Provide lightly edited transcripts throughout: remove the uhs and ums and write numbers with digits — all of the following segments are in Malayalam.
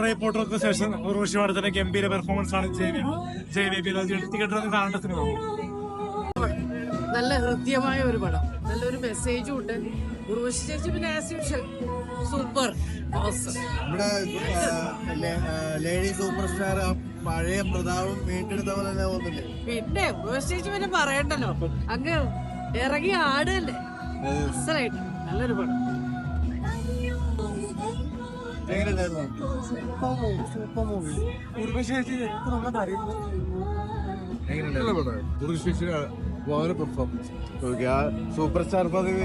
റിപ്പോർട്ടർക്ക് ശേഷം ഉർവശി മാഡത്തിന്റെ ഗംഭീര പെർഫോമൻസ് ആണ് തിയേറ്ററിൽ കാണേണ്ട സിനിമ. നല്ല ഹൃദ്യമായ ഒരു പടം, നല്ലൊരു മെസ്സേജും ഉണ്ട്. ഉർവശി ചേച്ചി പിന്നെ ആസ് യൂഷ്വൽ സൂപ്പർ. ഇവിടെ ലേഡി സൂപ്പർ സ്റ്റാർ പഴയ പ്രതാപം വീണ്ടെടുത്ത പോലെ തന്നെ തോന്നില്ലേ? പിന്നെ ഉർവശി ചേച്ചി പിന്നെ പറയണ്ടല്ലോ, അങ്ങ് ഇറങ്ങി ആടല്ലേ. അസലായിട്ട് നല്ലൊരു പടം. സൂപ്പർ സ്റ്റാർ പദവി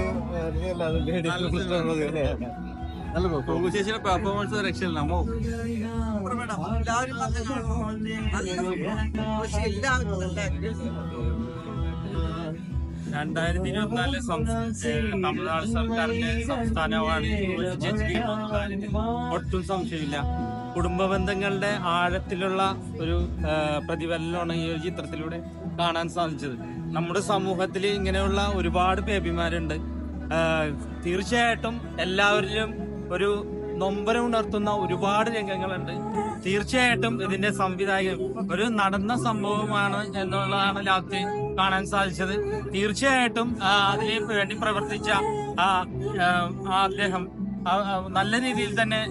ചേച്ചിയുടെ പെർഫോമൻസ് രക്ഷയില്ല. 2024 തമിഴ്നാട് സർക്കാരിന്റെ സംസ്ഥാന അവാർഡ് ചേച്ചിക്ക് ഒട്ടും സംശയമില്ല. കുടുംബ ബന്ധങ്ങളുടെ ആഴത്തിലുള്ള ഒരു പ്രതിഫലനമാണ് ഈ ഒരു ചിത്രത്തിലൂടെ കാണാൻ സാധിച്ചത്. നമ്മുടെ സമൂഹത്തിൽ ഇങ്ങനെയുള്ള ഒരുപാട് ബേബിമാരുണ്ട്. തീർച്ചയായിട്ടും എല്ലാവരിലും ഒരു നൊമ്പരം ഉണർത്തുന്ന ഒരുപാട് രംഗങ്ങളുണ്ട്. തീർച്ചയായിട്ടും ഇതിന്റെ സംവിധായകൻ ഒരു നടന്ന സംഭവമാണ് എന്നുള്ളതാണ് ലാസ്റ്റ് കാണാൻ സാധിച്ചത്. തീർച്ചയായിട്ടും അതിന് വേണ്ടി പ്രവർത്തിച്ച അദ്ദേഹം നല്ല രീതിയിൽ തന്നെ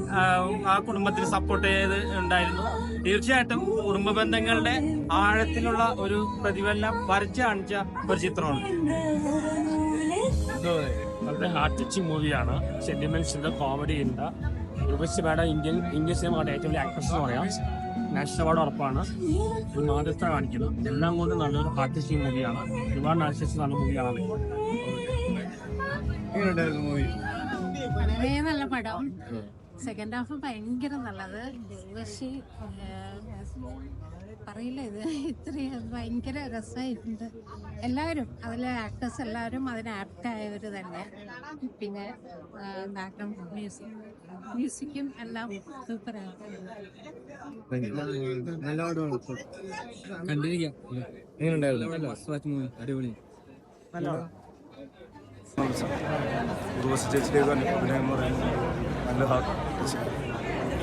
ആ കുടുംബത്തിന് സപ്പോർട്ട് ചെയ്ത് ഉണ്ടായിരുന്നു. തീർച്ചയായിട്ടും കുടുംബ ബന്ധങ്ങളുടെ ആഴത്തിലുള്ള ഒരു പ്രതിഫലനം വരച്ച് കാണിച്ച ഒരു ചിത്രമാണ്. വളരെ ഹാർട്ട് ടച്ചിങ് മൂവിയാണ്. സെന്റിമെന്റ്സ് ഉണ്ട്, കോമഡി ഉണ്ട്. ഉർവശി മാഡം ഇന്ത്യൻ സിനിമയുടെ ഏറ്റവും വലിയ ആക്ട്രസ് എന്ന് പറയാം. നാഷണൽ അവാർഡ് ഉറപ്പാണ്. ഒരു മാതൃത്വ കാണിക്കുന്നത്. എല്ലാം കൊണ്ടും നല്ലൊരു ഹാർട്ട് ടച്ചിങ് മൂവിയാണ്. ഒരുപാട് നാഷണൽസ് നല്ല മൂവിയാണ്. വളരെ നല്ല പടം. സെക്കൻഡ് ഹാഫ് ഭയങ്കര നല്ലത്. ഉർവശി പറയില്ല, ഇത് ഇത്രയും ഭയങ്കര രസമായിട്ടുണ്ട്. എല്ലാവരും അതിലെ ആക്ടേഴ്സ് എല്ലാവരും അതിന് ആപ്റ്റായവർ തന്നെ. പിന്നെ ബാക്ക്ഗ്രൗണ്ട് മ്യൂസിക്കും എല്ലാം സൂപ്പറാണ്. ഉർവശി ചേച്ചിയുടെ അഭിനയം നല്ല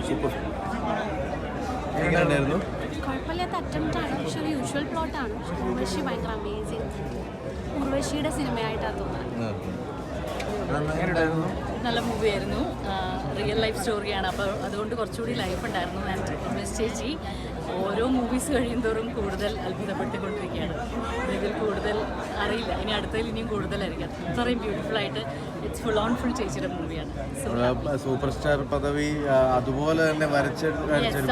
സൂപ്പർ. എങ്ങനെയുണ്ടായിരുന്നു? കുഴപ്പമില്ലാത്ത അറ്റംപ്റ്റാണ്, പക്ഷെ ഒരു യൂഷ്വൽ പ്ലോട്ടാണ്. ഉർവശി ഭയങ്കര അമേസിങ്. ഉർവശിയുടെ സിനിമയായിട്ടാണ് തോന്നുന്നത്. നല്ല മൂവിയായിരുന്നു. റിയൽ ലൈഫ് സ്റ്റോറിയാണ്, അപ്പോൾ അതുകൊണ്ട് കുറച്ചുകൂടി ലൈഫ് ഉണ്ടായിരുന്നു. ആൻഡ് ഉർവശി ചേച്ചി ഓരോ മൂവീസ് കഴിയുന്തോറും കൂടുതൽ അത്ഭുതപ്പെട്ടുകൊണ്ടിരിക്കുകയാണ്. ഇതിൽ കൂടുതൽ അറിയില്ല, ഇനി അടുത്തതിൽ ഇനിയും കൂടുതലായിരിക്കും. അത്രയും ബ്യൂട്ടിഫുൾ ആയിട്ട് ഇറ്റ്സ് ഫുൾ ഓൺ ഫുൾ ചേച്ചിയുടെ മൂവിയാണ്. സൂപ്പർ സ്റ്റാർ പദവി അതുപോലെ തന്നെ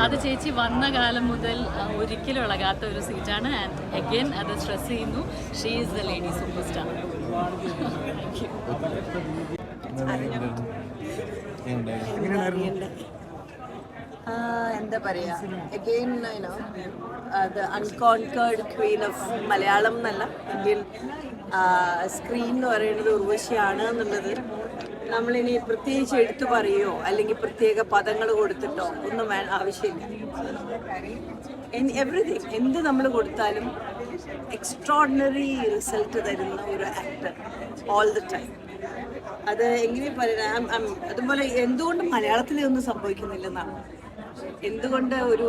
അത് ചേച്ചി വന്ന കാലം മുതൽ ഒരിക്കലും ഇളകാത്ത ഒരു സീറ്റാണ്. ആൻഡ് അഗൈൻ അത് സ്ട്രെസ് ചെയ്യുന്നു, she is the lady superstar. എന്താ പറയാ, again the unconquered queen of Malayalam എന്നല്ല ഇന്ത്യൻ സ്ക്രീൻ എന്ന് പറയുന്നത് ഉർവശിയാണ് എന്നുള്ളത് നമ്മളിനി പ്രത്യേകിച്ച് എടുത്തു പറയുകയോ അല്ലെങ്കിൽ പ്രത്യേക പദങ്ങൾ കൊടുത്തിട്ടോ ഒന്നും ആവശ്യമില്ല. എവറിഥിങ് എന്ത് നമ്മൾ കൊടുത്താലും എക്സ്ട്രോർഡിനറി റിസൾട്ട് തരുന്ന ഒരു ആക്ടർ ഓൾ ദ ടൈം. അത് എങ്ങനെ പറയാം, അതുപോലെ എന്തുകൊണ്ട് മലയാളത്തിലൊന്നും സംഭവിക്കുന്നില്ലെന്നാണ്. എന്തുകൊണ്ട് ഒരു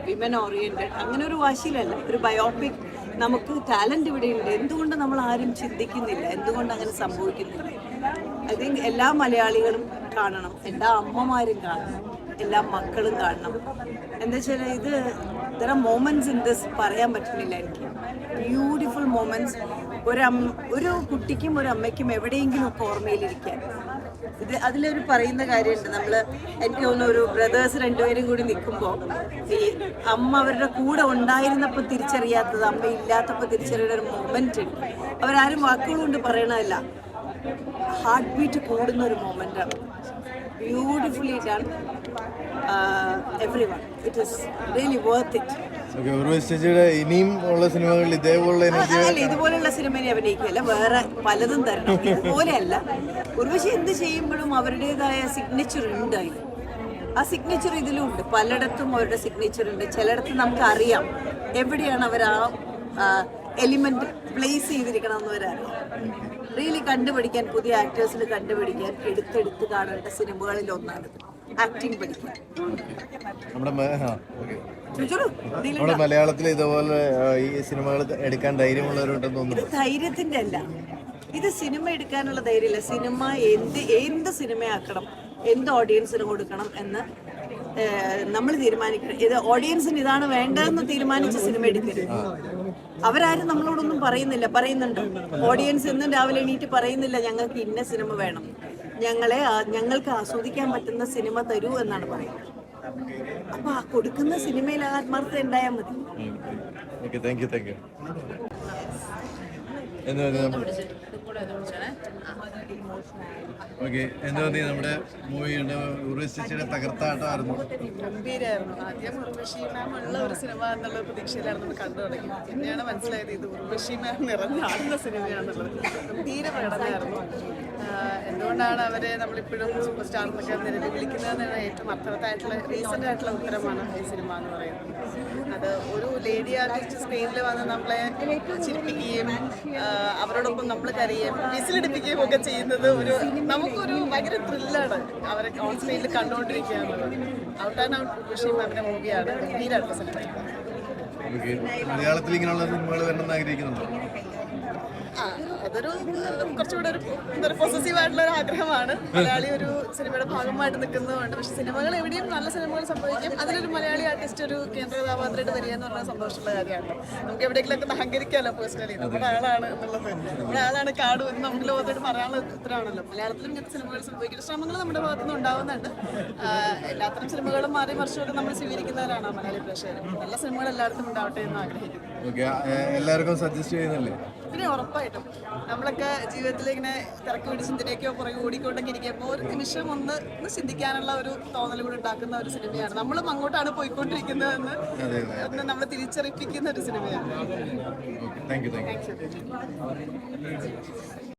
വിമൻ ഓറിയൻറ്റഡ് അങ്ങനെ ഒരു വാശിയിലല്ല, ഒരു ബയോപിക് നമുക്ക് ടാലൻറ്റ് ഇവിടെയുണ്ട്, എന്തുകൊണ്ട് നമ്മൾ ആരും ചിന്തിക്കുന്നില്ല, എന്തുകൊണ്ട് അങ്ങനെ സംഭവിക്കുന്നില്ല? ഐ തിങ്ക് എല്ലാ മലയാളികളും കാണണം, എല്ലാ അമ്മമാരും കാണണം, എല്ലാ മക്കളും കാണണം. എന്താ വെച്ചാൽ ഇത് there are moments in this പറയാൻ പറ്റുന്നില്ല എനിക്ക്. ബ്യൂട്ടിഫുൾ മൊമെന്റ്സ് ഒരു കുട്ടിക്കും ഒരു അമ്മയ്ക്കും എവിടെയെങ്കിലും ഒക്കെ ഓർമ്മയിലിരിക്കാൻ. ഇത് അതിലൊരു പറയുന്ന കാര്യമുണ്ട്, നമ്മൾ എനിക്ക് തോന്നുന്നു ഒരു ബ്രദേഴ്സ് രണ്ടുപേരും കൂടി നിൽക്കുമ്പോൾ ഈ അമ്മ അവരുടെ കൂടെ ഉണ്ടായിരുന്നപ്പോൾ തിരിച്ചറിയാത്തത് അമ്മ ഇല്ലാത്തപ്പോൾ തിരിച്ചറിയുന്ന ഒരു മൊമെന്റ് ഉണ്ട്. അവരാരും വാക്കുകൾ കൊണ്ട് പറയണതല്ല, ഹാർട്ട് ബീറ്റ് കൂടുന്ന ഒരു മൊമെന്റാണ്. Beautifully done. Everyone, it is really worth it. ഇനിയും ഉള്ള സിനിമകളിൽ ഇതുപോലെയുള്ള സിനിമയെ അഭിനയിക്കുകയല്ല, വേറെ പലതും തരണം. ഇതുപോലെയല്ല, ഉർവശി എന്ത് ചെയ്യുമ്പോഴും അവരുടേതായ സിഗ്നേച്ചർ ഉണ്ട്. ആ സിഗ്നേച്ചർ ഇതിലും ഉണ്ട്, പലയിടത്തും അവരുടെ സിഗ്നേച്ചർ ഉണ്ട്. ചിലയിടത്ത് നമുക്ക് അറിയാം എവിടെയാണ് അവർ ആ എലിമെന്റ് പ്ലേസ് ചെയ്തിരിക്കണം എന്ന് വരാറിയാം. റിയലി കണ്ടുപിടിക്കാൻ, പുതിയ ആക്ടേഴ്സിന് കണ്ടുപിടിക്കാൻ എടുത്തെടുത്ത് കാണേണ്ട സിനിമകളിൽ ഒന്നാണിത്. ആക്ടിങ് പഠിക്കുക. നമ്മുടെ നമ്മുടെ മലയാളത്തിൽ ഇതുപോലെ ഈ സിനിമകൾ എടുക്കാൻ ധൈര്യമുള്ളവരുണ്ടെന്ന് തോന്നുന്നു. ധൈര്യത്തിന്റെ അല്ല, ഇത് സിനിമ എടുക്കാനുള്ള ധൈര്യമില്ല. സിനിമ എന്ത് സിനിമയാക്കണം, എന്ത് ഓഡിയൻസിന് കൊടുക്കണം എന്ന് നമ്മൾ തീരുമാനിക്കണം. ഇത് ഓഡിയൻസിന് ഇതാണ് വേണ്ടതെന്ന് തീരുമാനിച്ച് സിനിമ എടുക്കരുത്. അവരാരും നമ്മളോടൊന്നും പറയുന്നുണ്ട്. ഓഡിയൻസ് എന്നും രാവിലെ എണീറ്റ് പറയുന്നില്ല ഞങ്ങൾക്ക് ഇന്ന സിനിമ വേണം, ഞങ്ങൾക്ക് ആസ്വദിക്കാൻ പറ്റുന്ന സിനിമ തരൂ എന്നാണ് പറയുന്നത്. അപ്പൊ ആ കൊടുക്കുന്ന സിനിമയിൽ ആത്മാർത്ഥത ഉണ്ടായാൽ മതി. നമ്മുടെ മൂവിയുടെ ഉർവശിയുടെ തകർത്താട്ടമായിരുന്നു. ഗംഭീരമായിരുന്നു. ആദ്യം ഉർവശി മാം ഉള്ള ഒരു സിനിമ എന്നുള്ള പ്രതീക്ഷയിലായിരുന്നു നമ്മൾ കണ്ടു തുടങ്ങി. പിന്നെയാണ് മനസ്സിലായത് ഇത് ഉർവശി മാം നിറഞ്ഞാടുന്ന സിനിമയാണെന്നുള്ളത്. ഗംഭീര പ്രകടനമായിരുന്നു. എന്തുകൊണ്ടാണ് അവരെ നമ്മളിപ്പോഴും സൂപ്പർ സ്റ്റാർ എന്നൊക്കെ നിലവിൽ വിളിക്കുന്നതെന്ന് ഏറ്റവും അർത്ഥവത്തായിട്ടുള്ള റീസെൻ്റ് ആയിട്ടുള്ള ഉത്തരമാണ് ഈ സിനിമ എന്ന് പറയുന്നത്. അത് ഒരു ലേഡി ആർട്ടിസ്റ്റ് സ്ക്രീനിൽ വന്ന് നമ്മളെ ചിരിപ്പിക്കുകയും അവരോടൊപ്പം നമ്മൾ കരയുകയും വിസിലടിപ്പിക്കുകയും ഒക്കെ ചെയ്യുന്നത് നമുക്കൊരു ഭയങ്കര ത്രില്ലാണ് അവരെ ഓൺ സ്ക്രീനിൽ കണ്ടുകൊണ്ടിരിക്കുക എന്നുള്ളത്. ഔട്ട് ആൻഡ് ഔട്ട് ഉർവശി മാമിന്റെ മൂവിയാണ്. ഗംഭീരമായിട്ടുള്ള സിനിമ. മലയാളത്തിൽ ഇങ്ങനെയുള്ള സിനിമകൾ വരണമെന്ന് ആഗ്രഹിക്കുന്നുണ്ടോ? അതൊരു കുറച്ചുകൂടെ ഒരു പൊസസീവ് ആയിട്ടുള്ള ഒരു ആഗ്രഹമാണ്. മലയാളി ഒരു സിനിമയുടെ ഭാഗമായിട്ട് നിൽക്കുന്നതുകൊണ്ട്. പക്ഷെ സിനിമകൾ എവിടെയും നല്ല സിനിമകൾ സംഭവിക്കും. അതിലൊരു മലയാളി ആർട്ടിസ്റ്റ് ഒരു കേന്ദ്ര കഥാപാത്രമായിട്ട് വരിക എന്ന് പറഞ്ഞാൽ സന്തോഷമുള്ള കാര്യമാണ്. നമുക്ക് എവിടെയെങ്കിലൊക്കെ അഹങ്കരിക്കാമല്ലോ പേഴ്സണലി. നമ്മുടെ ആളാണ് എന്നുള്ളത്, നമ്മുടെ ആളാണ് കാട് എന്ന് നമുക്ക് ലോകത്തോട് പറയാനുള്ള ഉത്തരവാണല്ലോ. മലയാളത്തിലും ഇങ്ങനത്തെ സിനിമകൾ സംഭവിക്കുന്ന ശ്രമങ്ങൾ നമ്മുടെ ഭാഗത്തുനിന്ന് ഉണ്ടാവുന്നുണ്ട്. എല്ലാത്തരം സിനിമകളും മാറി മറിച്ചൊക്കെ നമ്മൾ സ്വീകരിക്കുന്നവരാണ് മലയാളി പ്രേക്ഷകർ. നല്ല സിനിമകൾ എല്ലായിടത്തും ഉണ്ടാവട്ടെ എന്ന് ആഗ്രഹിക്കുന്നു. എല്ലാവർക്കും സജസ്റ്റ് ചെയ്യുന്നല്ലേ? പിന്നെ ഉറപ്പായിട്ടും നമ്മളൊക്കെ ജീവിതത്തിൽ ഇങ്ങനെ തിരക്ക് പിടിച്ച് എന്തിനേക്കോ പുറകെ ഓടിക്കൊണ്ടൊക്കെ ഇരിക്കുമ്പോൾ ഒരു നിമിഷം ഒന്ന് ചിന്തിക്കാനുള്ള ഒരു തോന്നൽ കൂടി ഉണ്ടാക്കുന്ന ഒരു സിനിമയാണ്. നമ്മളും അങ്ങോട്ടാണ് പോയിക്കൊണ്ടിരിക്കുന്നതെന്ന് നമ്മൾ തിരിച്ചറിയിപ്പിക്കുന്ന ഒരു സിനിമയാണ്. Thank you.